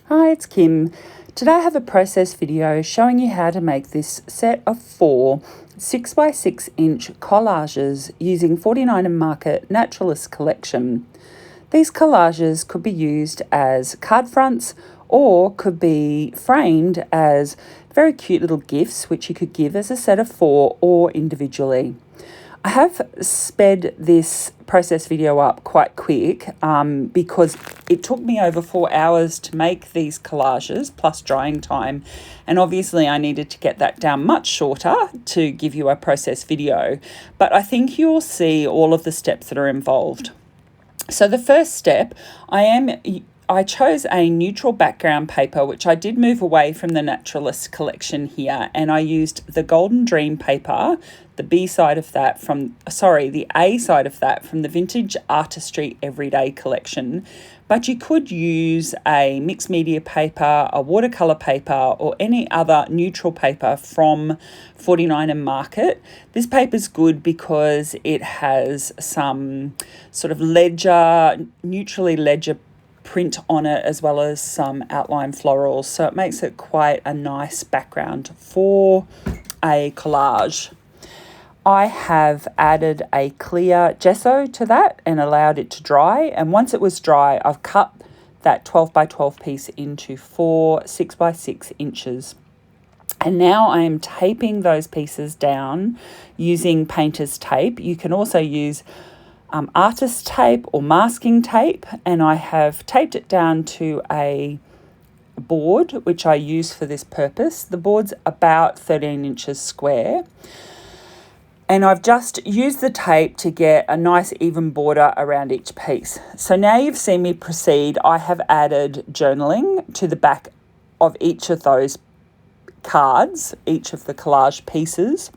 Hi, it's Kim. Today I have a process video showing you how to make this set of 4 6x6 inch collages using 49 Market Naturalist collection. These collages could be used as card fronts or could be framed as very cute little gifts which you could give as a set of 4 or individually. I have sped this process video up quite quick because it took me over 4 hours to make these collages plus drying time, and obviously I needed to get that down much shorter to give you a process video, but I think you'll see all of the steps that are involved. So the first step, I chose a neutral background paper, which I did move away from the Naturalist collection here, and I used the Golden Dream paper, the A side of that from the Vintage Artistry Everyday collection. But you could use a mixed media paper, a watercolour paper, or any other neutral paper from 49 Market. This paper's good because it has some sort of neutrally ledger print on it, as well as some outline florals, so it makes it quite a nice background for a collage. I have added a clear gesso to that and allowed it to dry, and once it was dry I've cut that 12x12 piece into 4 6x6 inches. And now I am taping those pieces down using painter's tape. You can also use artist tape or masking tape, and I have taped it down to a board which I use for this purpose. The board's about 13 inches square, and I've just used the tape to get a nice even border around each piece. So now you've seen me proceed. I have added journaling to the back of each of those cards, each of the collage pieces.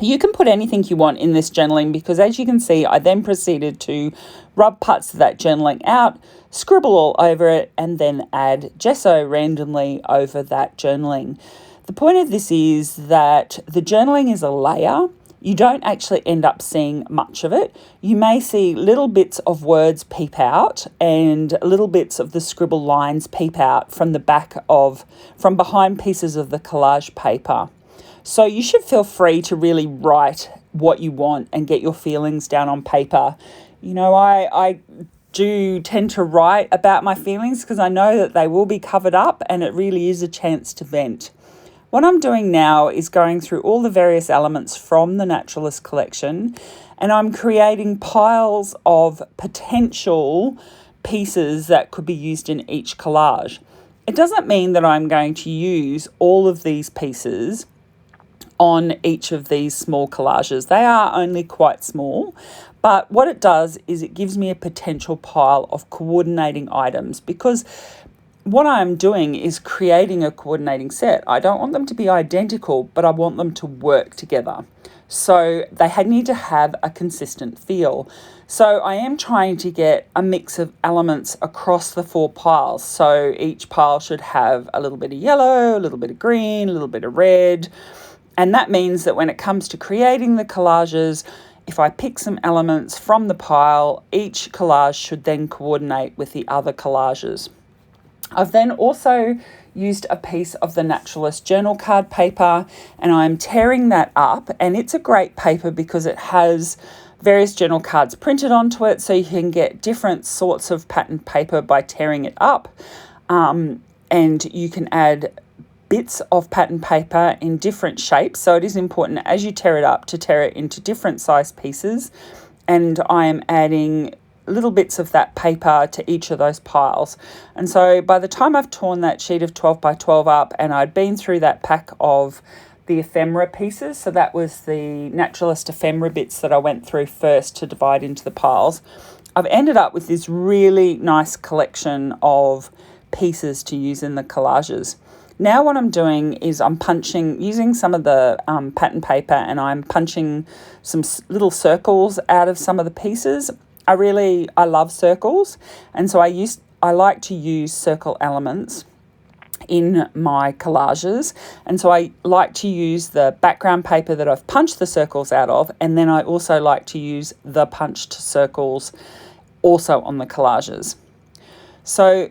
You can put anything you want in this journaling because, as you can see, I then proceeded to rub parts of that journaling out, scribble all over it, and then add gesso randomly over that journaling. The point of this is that the journaling is a layer. You don't actually end up seeing much of it. You may see little bits of words peep out and little bits of the scribble lines peep out from behind pieces of the collage paper. So you should feel free to really write what you want and get your feelings down on paper. You know, I do tend to write about my feelings because I know that they will be covered up, and it really is a chance to vent. What I'm doing now is going through all the various elements from the Naturalist collection, and I'm creating piles of potential pieces that could be used in each collage. It doesn't mean that I'm going to use all of these pieces on each of these small collages. They are only quite small, but what it does is it gives me a potential pile of coordinating items, because what I'm doing is creating a coordinating set. I don't want them to be identical, but I want them to work together. So they need to have a consistent feel. So I am trying to get a mix of elements across the 4 piles. So each pile should have a little bit of yellow, a little bit of green, a little bit of red. And that means that when it comes to creating the collages, if I pick some elements from the pile, each collage should then coordinate with the other collages. I've then also used a piece of the Naturalist journal card paper, and I'm tearing that up, and it's a great paper because it has various journal cards printed onto it, so you can get different sorts of pattern paper by tearing it up, and you can add bits of pattern paper in different shapes. So it is important as you tear it up to tear it into different size pieces, and I am adding little bits of that paper to each of those piles. And so by the time I've torn that sheet of 12x12 up, and I'd been through that pack of the ephemera pieces, so that was the Naturalist ephemera bits that I went through first to divide into the piles, I've ended up with this really nice collection of pieces to use in the collages. Now what I'm doing is I'm using some of the pattern paper, and I'm punching some little circles out of some of the pieces. I love circles, and so I like to use circle elements in my collages, and so I like to use the background paper that I've punched the circles out of, and then I also like to use the punched circles also on the collages. So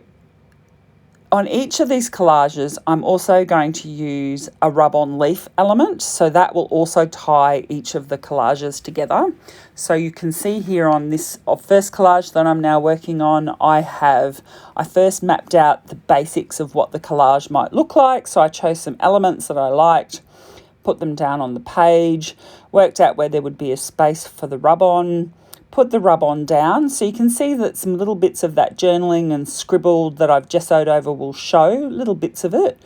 on each of these collages, I'm also going to use a rub-on leaf element, so that will also tie each of the collages together. So you can see here on this first collage that I'm now working on, I first mapped out the basics of what the collage might look like. So I chose some elements that I liked, put them down on the page, worked out where there would be a space for the rub-on, put the rub-on down. So you can see that some little bits of that journaling and scribbled that I've gessoed over will show, little bits of it.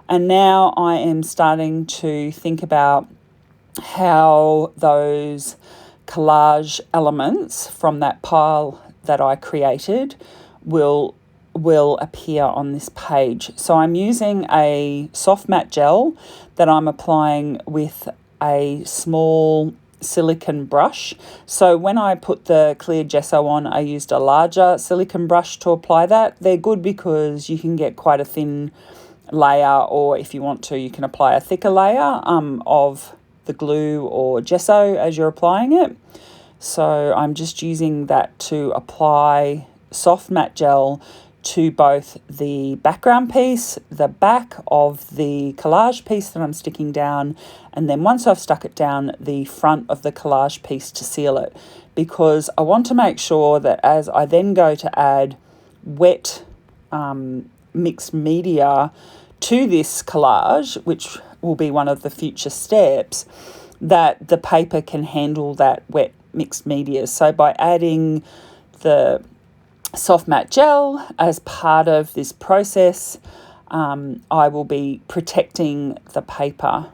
And now I am starting to think about how those collage elements from that pile that I created will appear on this page. So I'm using a soft matte gel that I'm applying with a small silicone brush. So when I put the clear gesso on, I used a larger silicone brush to apply that. They're good because you can get quite a thin layer, or if you want to, you can apply a thicker layer of the glue or gesso as you're applying it. So I'm just using that to apply soft matte gel to both the background piece, the back of the collage piece that I'm sticking down, and then once I've stuck it down, the front of the collage piece to seal it, because I want to make sure that as I then go to add wet mixed media to this collage, which will be one of the future steps, that the paper can handle that wet mixed media. So by adding the soft matte gel as part of this process, I will be protecting the paper.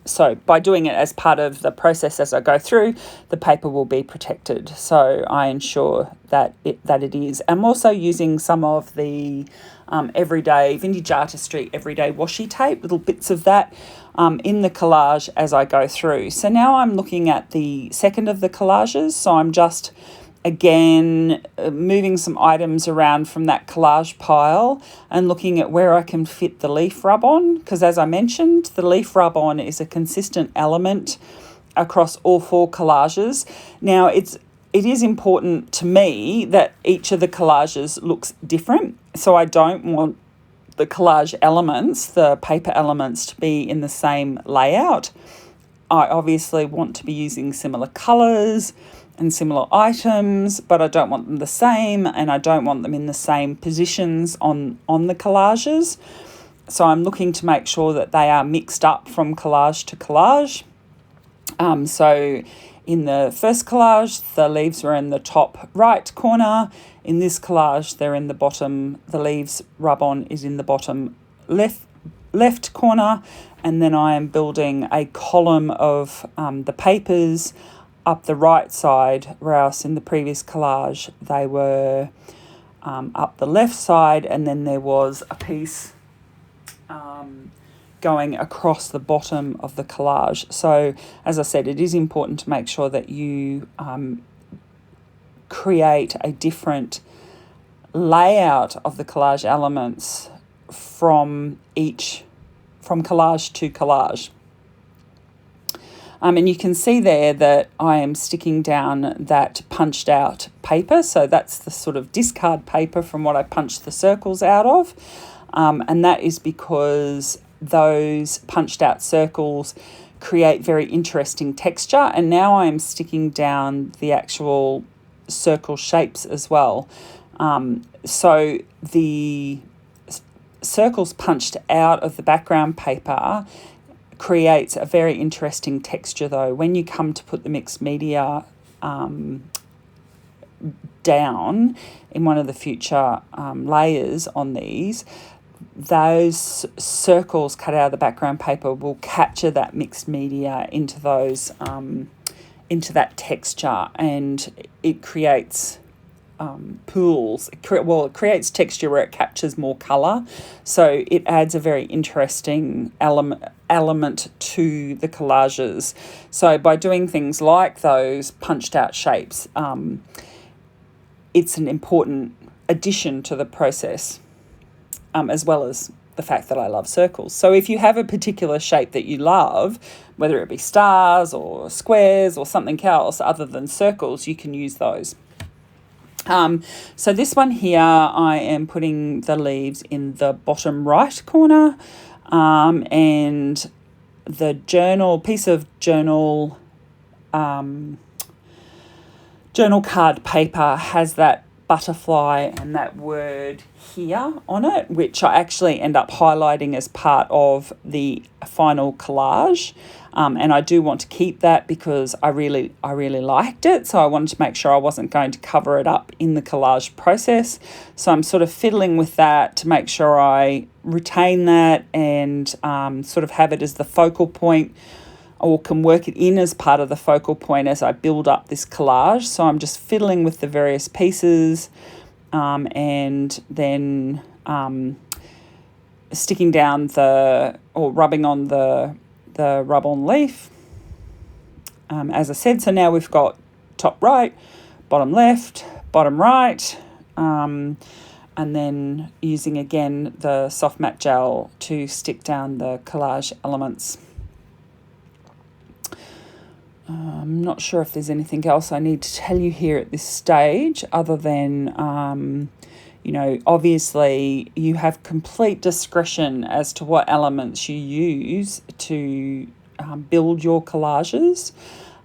So by doing it as part of the process as I go through, the paper will be protected. So I ensure that it is. I'm also using some of the Everyday Vintage Artistry Everyday Washi tape, little bits of that in the collage as I go through. So now I'm looking at the second of the collages. So I'm just again moving some items around from that collage pile and looking at where I can fit the leaf rub-on, because as I mentioned, the leaf rub-on is a consistent element across all 4 collages. Now it is important to me that each of the collages looks different, so I don't want the collage elements, the paper elements, to be in the same layout. I obviously want to be using similar colours and similar items, but I don't want them the same, and I don't want them in the same positions on the collages. So I'm looking to make sure that they are mixed up from collage to collage. So in the first collage, the leaves were in the top right corner. In this collage, they're in the bottom. The leaves rub-on is in the bottom left corner. And then I am building a column of the papers up the right side, whereas in the previous collage they were up the left side, and then there was a piece going across the bottom of the collage. So as I said, it is important to make sure that you create a different layout of the collage elements from collage to collage. And you can see there that I am sticking down that punched out paper. So that's the sort of discard paper from what I punched the circles out of. And that is because those punched out circles create very interesting texture. And now I'm sticking down the actual circle shapes as well. So the circles punched out of the background paper creates a very interesting texture though. When you come to put the mixed media down in one of the future layers on these, those circles cut out of the background paper will capture that mixed media into those into that texture, and it creates pools. It creates texture where it captures more colour, so it adds a very interesting element to the collages. So by doing things like those punched out shapes, it's an important addition to the process, as well as the fact that I love circles. So if you have a particular shape that you love, whether it be stars or squares or something else other than circles, you can use those. So this one here, I am putting the leaves in the bottom right corner, and the piece of journal card paper has that butterfly and that word here on it, which I actually end up highlighting as part of the final collage. And I do want to keep that because I really liked it. So I wanted to make sure I wasn't going to cover it up in the collage process. So I'm sort of fiddling with that to make sure I retain that and sort of have it as the focal point, or can work it in as part of the focal point as I build up this collage. So I'm just fiddling with the various pieces, and then sticking down or rubbing on the rub-on leaf, as I said. So now we've got top right, bottom left, bottom right, and then using again the soft matte gel to stick down the collage elements. I'm not sure if there's anything else I need to tell you here at this stage, other than, obviously you have complete discretion as to what elements you use to build your collages.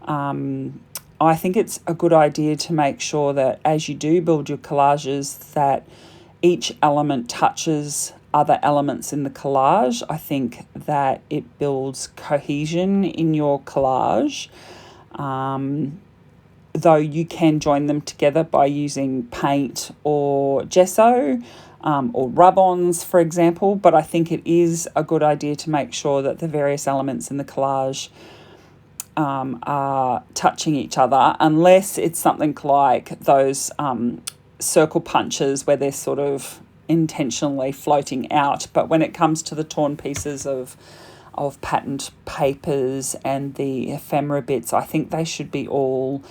I think it's a good idea to make sure that as you do build your collages, that each element touches other elements in the collage. I think that it builds cohesion in your collage. Though you can join them together by using paint or gesso, or rub-ons, for example, but I think it is a good idea to make sure that the various elements in the collage are touching each other, unless it's something like those circle punches where they're sort of intentionally floating out. But when it comes to the torn pieces of patterned papers and the ephemera bits, I think they should be all,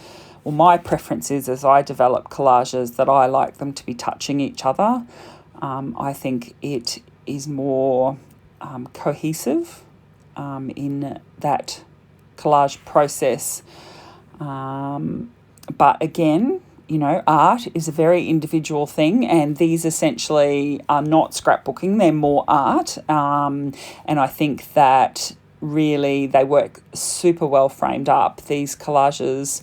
well, my preference is, as I develop collages, that I like them to be touching each other. I think it is more cohesive in that collage process. But again, art is a very individual thing, and these essentially are not scrapbooking, they're more art. And I think that really they work super well framed up. These collages,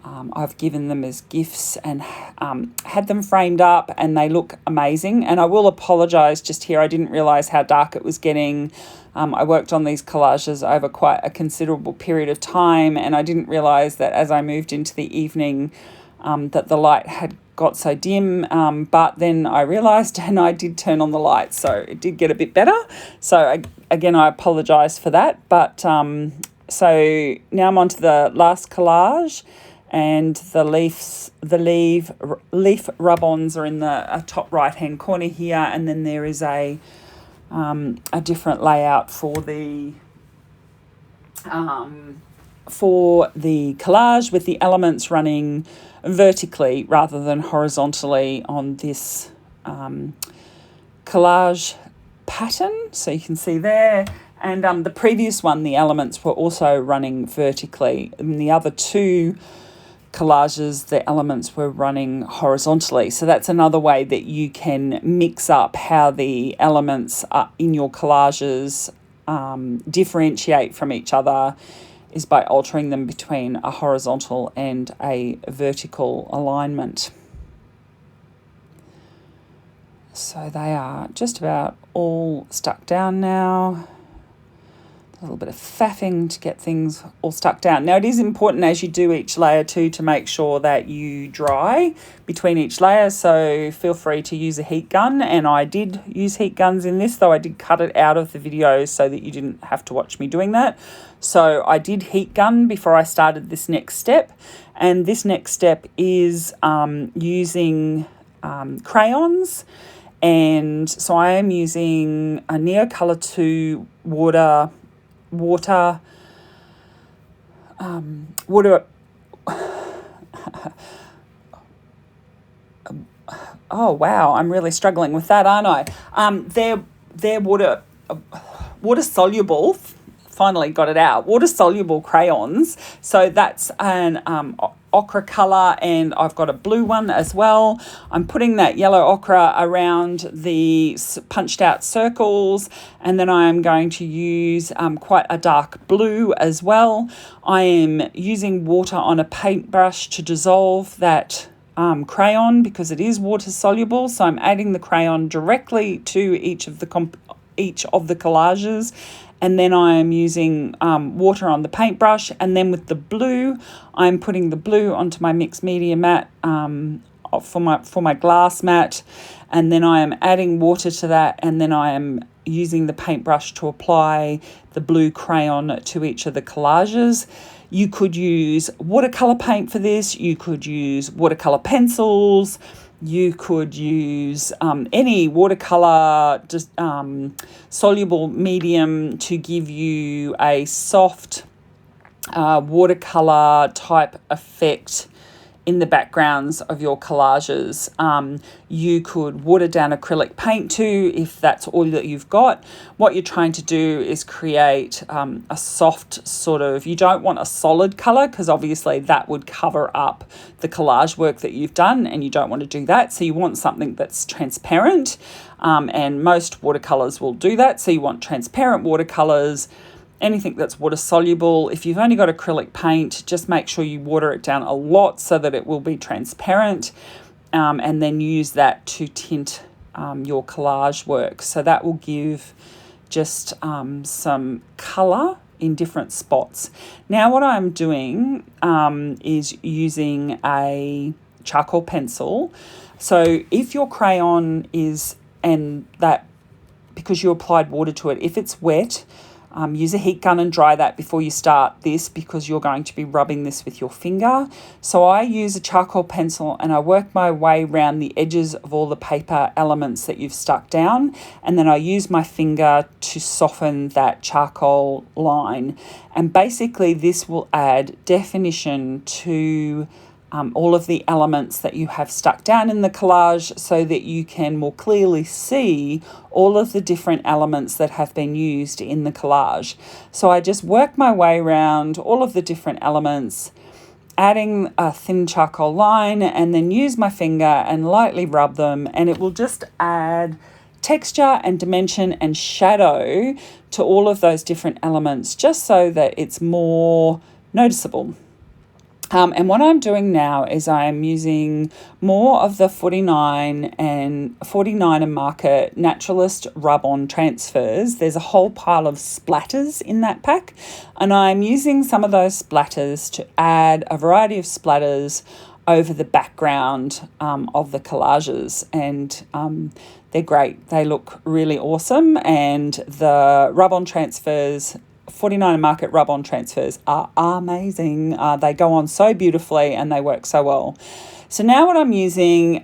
I've given them as gifts and had them framed up, and they look amazing. And I will apologise just here, I didn't realise how dark it was getting. I worked on these collages over quite a considerable period of time, and I didn't realise that as I moved into the evening, that the light had got so dim, but then I realised, and I did turn on the light, so it did get a bit better. So again, I apologise for that. But so now I'm on to the last collage, and the leaf rub-ons are in the top right-hand corner here, and then there is a different layout for the collage, with the elements running vertically rather than horizontally on this collage pattern. So you can see there. And the previous one, the elements were also running vertically. In the other two collages, the elements were running horizontally. So that's another way that you can mix up how the elements in your collages differentiate from each other, is by altering them between a horizontal and a vertical alignment. So they are just about all stuck down now. A little bit of faffing to get things all stuck down. Now, it is important as you do each layer too to make sure that you dry between each layer, so feel free to use a heat gun, and I did use heat guns in this, though I did cut it out of the video so that you didn't have to watch me doing that. So I did heat gun before I started this next step, and this next step is using crayons. And so I am using a Neocolor 2 water oh wow, I'm really struggling with that, aren't I? They're water soluble finally got it out. Water-soluble crayons. So that's an ochre colour, and I've got a blue one as well. I'm putting that yellow ochre around the punched out circles, and then I am going to use quite a dark blue as well. I am using water on a paintbrush to dissolve that crayon because it is water soluble, so I'm adding the crayon directly to each of the collages, and then I am using water on the paintbrush, and then with the blue I'm putting the blue onto my mixed media mat for my glass mat, and then I am adding water to that, and then I am using the paintbrush to apply the blue crayon to each of the collages. You could use watercolour paint for this. You could use watercolour pencils. You could use any watercolour soluble medium to give you a soft watercolour type effect in the backgrounds of your collages. You could water down acrylic paint too, if that's all that you've got. What you're trying to do is create a soft sort of, you don't want a solid colour because obviously that would cover up the collage work that you've done, and you don't want to do that. So you want something that's transparent, and most watercolours will do that. So you want transparent watercolours, anything that's water soluble. If you've only got acrylic paint, just make sure you water it down a lot so that it will be transparent, and then use that to tint your collage work. So that will give just some colour in different spots. Now what I'm doing is using a charcoal pencil. So if your crayon is, and that because you applied water to it, if it's wet, use a heat gun and dry that before you start this, because you're going to be rubbing this with your finger. So I use a charcoal pencil and I work my way around the edges of all the paper elements that you've stuck down, and then I use my finger to soften that charcoal line. And basically this will add definition to all of the elements that you have stuck down in the collage, so that you can more clearly see all of the different elements that have been used in the collage. So I just work my way around all of the different elements, adding a thin charcoal line, and then use my finger and lightly rub them, and it will just add texture and dimension and shadow to all of those different elements, just so that it's more noticeable. And what I'm doing now is I am using more of the 49 and Market Naturalist rub-on transfers. There's a whole pile of splatters in that pack, and I'm using some of those splatters to add a variety of splatters over the background of the collages, and they're great. They look really awesome, and the rub-on transfers, 49 Market rub-on transfers, are amazing. They go on so beautifully and they work so well. So now what I'm using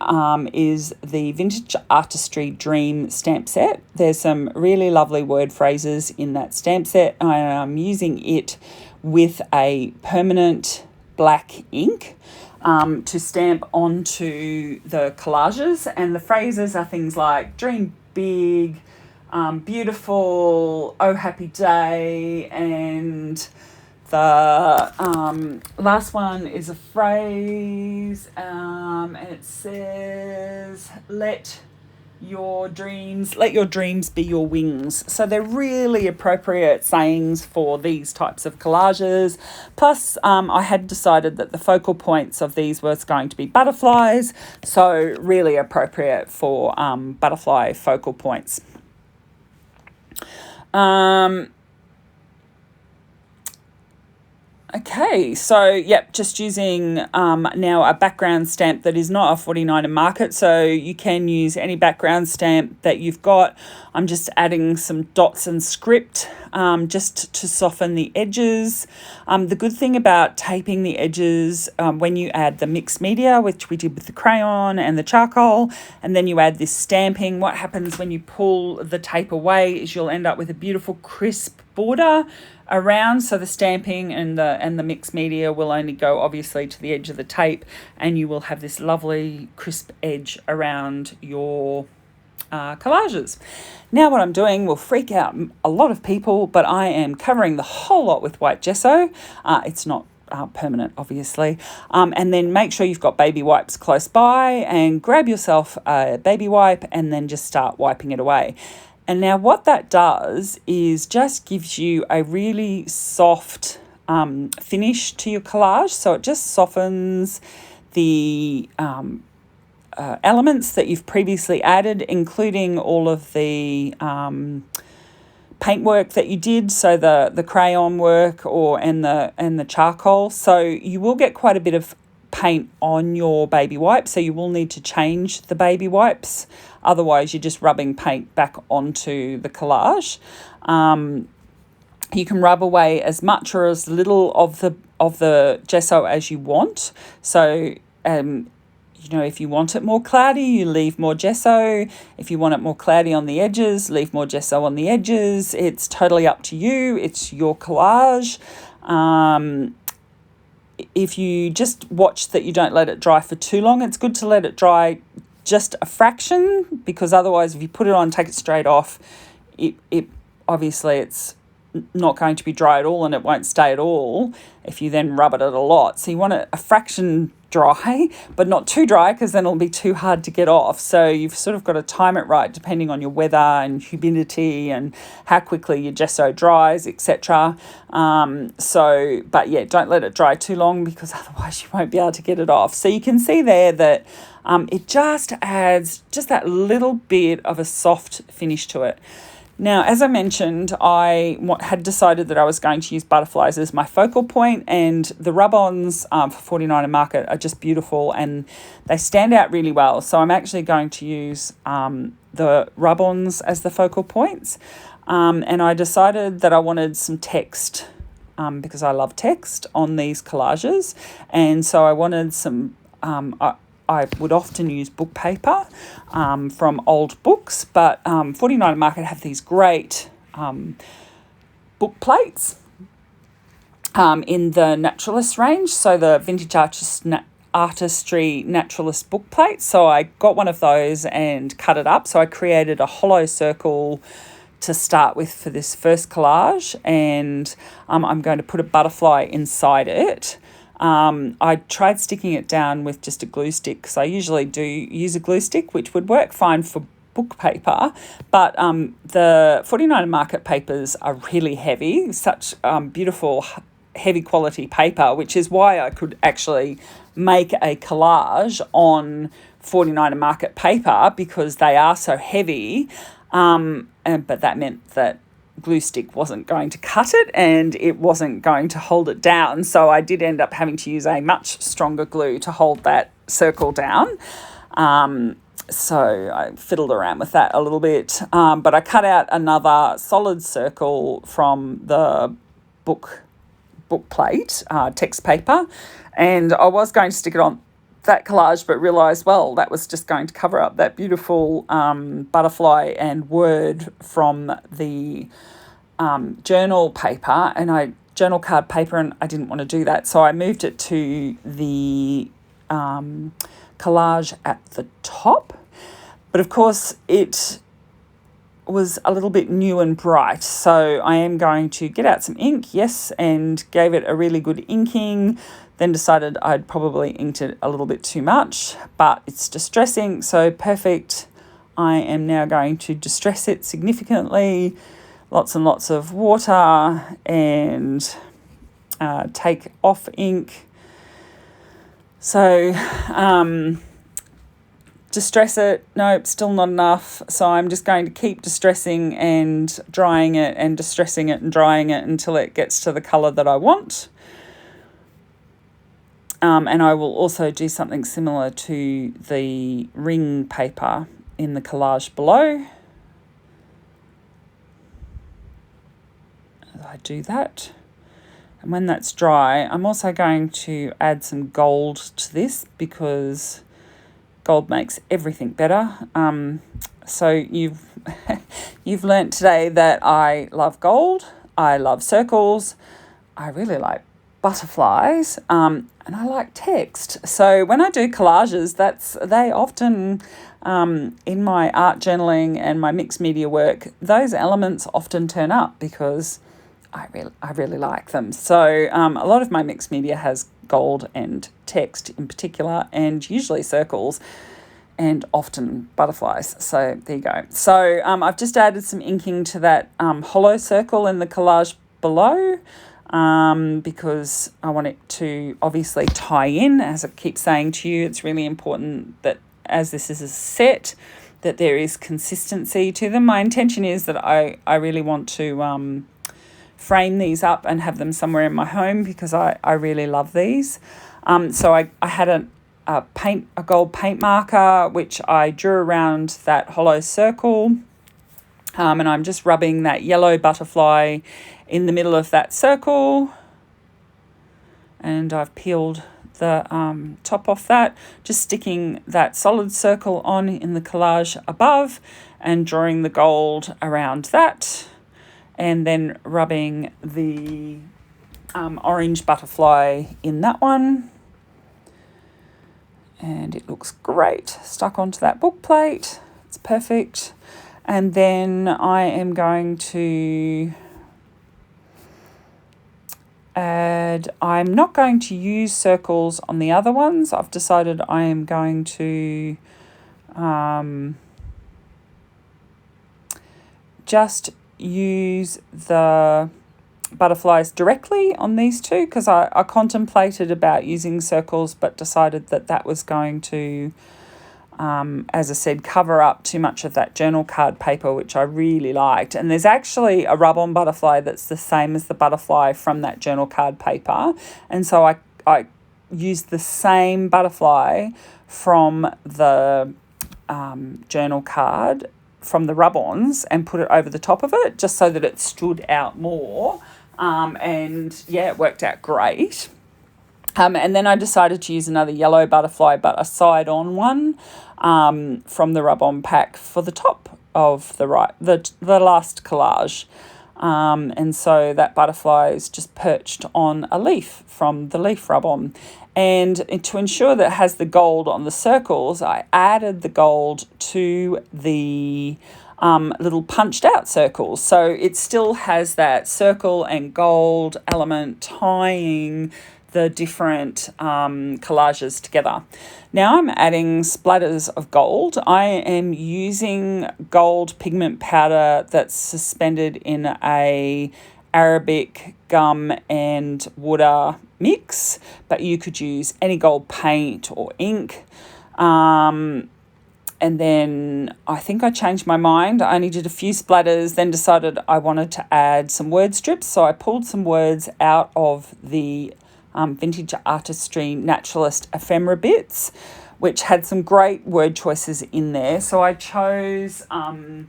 is the Vintage Artistry Dream stamp set. There's some really lovely word phrases in that stamp set. I'm using it with a permanent black ink to stamp onto the collages. And the phrases are things like dream big, beautiful, oh happy day, and the last one is a phrase, and it says, let your dreams be your wings. So they're really appropriate sayings for these types of collages. Plus I had decided that the focal points of these was going to be butterflies, so really appropriate for butterfly focal points. Okay, so yep, just using now a background stamp that is not a 49 Market, so you can use any background stamp that you've got. I'm just adding some dots and script just to soften the edges. The good thing about taping the edges when you add the mixed media, which we did with the crayon and the charcoal, and then you add this stamping, what happens when you pull the tape away is you'll end up with a beautiful crisp border around. So the stamping and the mixed media will only go obviously to the edge of the tape, and you will have this lovely crisp edge around your collages. Now what I'm doing will freak out a lot of people, but I am covering the whole lot with white gesso. It's not permanent, obviously. And then make sure you've got baby wipes close by and grab yourself a baby wipe and then just start wiping it away. And now what that does is just gives you a really soft finish to your collage. So it just softens the elements that you've previously added, including all of the paintwork that you did, so the crayon work and the charcoal. So you will get quite a bit of paint on your baby wipes, so you will need to change the baby wipes. Otherwise, you're just rubbing paint back onto the collage. You can rub away as much or as little of the gesso as you want. So if you want it more cloudy, you leave more gesso. If you want it more cloudy on the edges, leave more gesso on the edges. It's totally up to you. It's your collage. If you just watch that you don't let it dry for too long, it's good to let it dry just a fraction, because otherwise if you put it on, take it straight off, it obviously it's not going to be dry at all and it won't stay at all if you then rub it a lot. So you want it a fraction dry, but not too dry, because then it'll be too hard to get off. So you've sort of got to time it right depending on your weather and humidity and how quickly your gesso dries, etc. But yeah, don't let it dry too long, because otherwise you won't be able to get it off. So you can see there that it just adds just that little bit of a soft finish to it. Now, as I mentioned, I had decided that I was going to use butterflies as my focal point, and the rub-ons for 49 Market are just beautiful and they stand out really well. So I'm actually going to use the rub-ons as the focal points. And I decided that I wanted some text because I love text on these collages. And so I wanted some... I would often use book paper from old books, but 49 Market have these great book plates in the Naturalist range, so the Vintage Artistry Naturalist book plate. So I got one of those and cut it up. So I created a hollow circle to start with for this first collage, and I'm going to put a butterfly inside it. I tried sticking it down with just a glue stick, because I usually do use a glue stick, which would work fine for book paper, but the 49 Market papers are really heavy, such beautiful heavy quality paper, which is why I could actually make a collage on 49 Market paper, because they are so heavy, but that meant that glue stick wasn't going to cut it and it wasn't going to hold it down. So I did end up having to use a much stronger glue to hold that circle down. So I fiddled around with that a little bit. But I cut out another solid circle from the book plate, text paper, and I was going to stick it on that collage, but realised, well, that was just going to cover up that beautiful butterfly and word from the journal paper, and journal card paper, and I didn't want to do that. So I moved it to the collage at the top. But of course, it was a little bit new and bright. So I am going to get out some ink, yes, and gave it a really good inking. Then decided I'd probably inked it a little bit too much, but it's distressing, so perfect. I am now going to distress it significantly, lots and lots of water, and take off ink. So distress it. Nope, still not enough. So I'm just going to keep distressing and drying it and distressing it and drying it until it gets to the colour that I want. And I will also do something similar to the ring paper in the collage below. As I do that. And when that's dry, I'm also going to add some gold to this, because gold makes everything better. So you've learnt today that I love gold, I love circles, I really like butterflies, and I like text. So when I do collages, they often, in my art journaling and my mixed media work, those elements often turn up because I really like them. So a lot of my mixed media has gold and text in particular, and usually circles and often butterflies. So there you go. So I've just added some inking to that hollow circle in the collage below, because I want it to obviously tie in. As I keep saying to you, it's really important that as this is a set, that there is consistency to them. My intention is that I really want to frame these up and have them somewhere in my home because I really love these. So I had a gold paint marker which I drew around that hollow circle, and I'm just rubbing that yellow butterfly in the middle of that circle, and I've peeled the top off that, just sticking that solid circle on in the collage above and drawing the gold around that, and then rubbing the orange butterfly in that one. And it looks great, stuck onto that book plate. It's perfect. And then I am going to add, I'm not going to use circles on the other ones. I've decided I am going to just use the butterflies directly on these two, because I contemplated about using circles but decided that was going to, as I said, cover up too much of that journal card paper, which I really liked. And there's actually a rub-on butterfly that's the same as the butterfly from that journal card paper. And so I used the same butterfly from the journal card, from the rub-ons, and put it over the top of it just so that it stood out more. And yeah, it worked out great. And then I decided to use another yellow butterfly, but a side-on one, from the rub-on pack for the top of the last collage. And so that butterfly is just perched on a leaf from the leaf rub-on. And to ensure that it has the gold on the circles, I added the gold to the little punched out circles. So it still has that circle and gold element tying the different collages together. Now I'm adding splatters of gold. I am using gold pigment powder that's suspended in a Arabic gum and water mix, but you could use any gold paint or ink. And then I think I changed my mind. I only did a few splatters, then decided I wanted to add some word strips. So I pulled some words out of the Vintage Artistry Naturalist Ephemera bits, which had some great word choices in there. So I chose a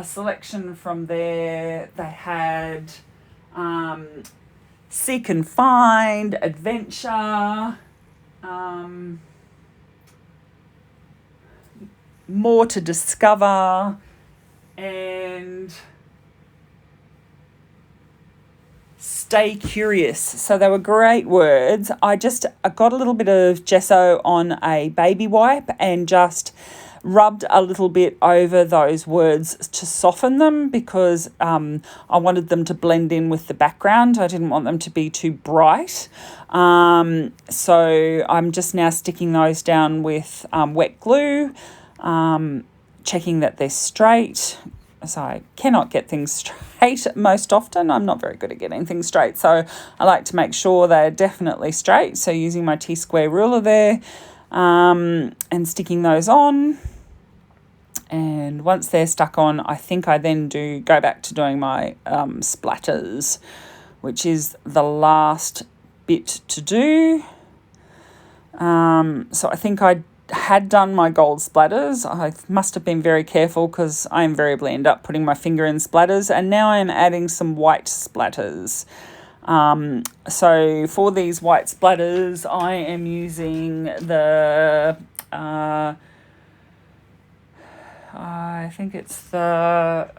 selection from there. They had seek and find, adventure, more to discover, and stay curious. So they were great words. I got a little bit of gesso on a baby wipe and just rubbed a little bit over those words to soften them, because I wanted them to blend in with the background. I didn't want them to be too bright. So I'm just now sticking those down with wet glue, checking that they're straight. So I cannot get things straight most often. I'm not very good at getting things straight. So I like to make sure they're definitely straight. So using my T-square ruler there, and sticking those on. And once they're stuck on, I think I then go back to doing my splatters, which is the last bit to do. So I think I had done my gold splatters. I must have been very careful because I invariably end up putting my finger in splatters, and now I'm adding some white splatters. So for these white splatters, I am using the I think it's the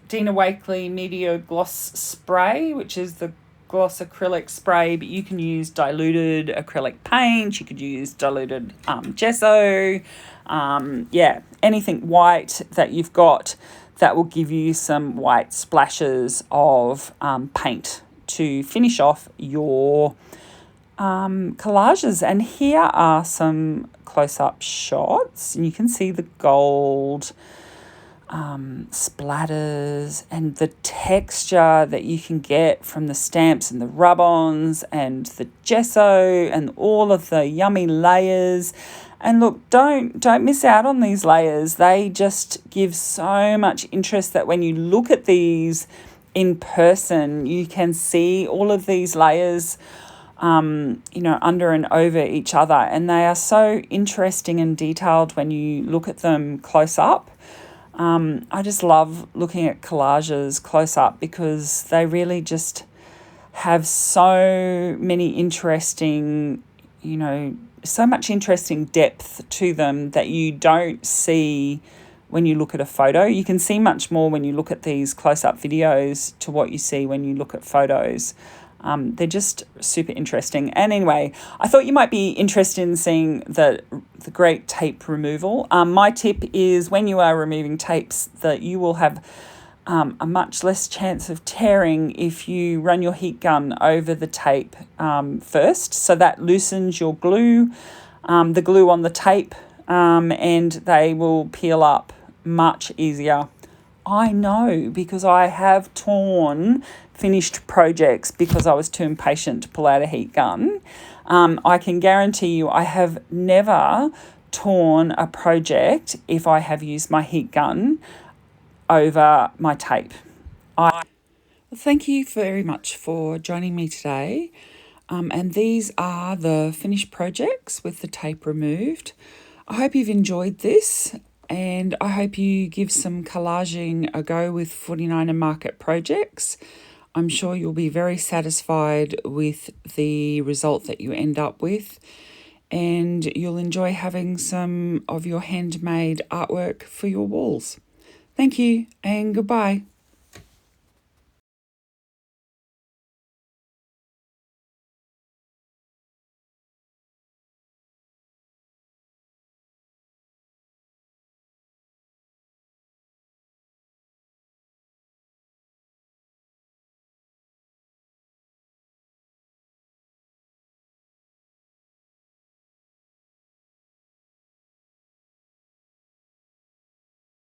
Dina Wakley Meteor Gloss Spray, which is the gloss acrylic spray, but you can use diluted acrylic paint. You could use diluted gesso. Anything white that you've got that will give you some white splashes of paint to finish off your collages. And here are some close-up shots, and you can see the gold splatters and the texture that you can get from the stamps and the rub-ons and the gesso and all of the yummy layers. And look, don't miss out on these layers. They just give so much interest that when you look at these in person, you can see all of these layers under and over each other, and they are so interesting and detailed when you look at them close up. I just love looking at collages close up because they really just have so many interesting, so much interesting depth to them that you don't see when you look at a photo. You can see much more when you look at these close-up videos to what you see when you look at photos. They're just super interesting. And anyway, I thought you might be interested in seeing the great tape removal. My tip is when you are removing tapes that you will have a much less chance of tearing if you run your heat gun over the tape first. So that loosens your glue, the glue on the tape, and they will peel up much easier. I know, because I have torn finished projects because I was too impatient to pull out a heat gun. I can guarantee you I have never torn a project if I have used my heat gun over my tape. Thank you very much for joining me today. And these are the finished projects with the tape removed. I hope you've enjoyed this, and I hope you give some collaging a go with 49er Market projects. I'm sure you'll be very satisfied with the result that you end up with, and you'll enjoy having some of your handmade artwork for your walls. Thank you and goodbye.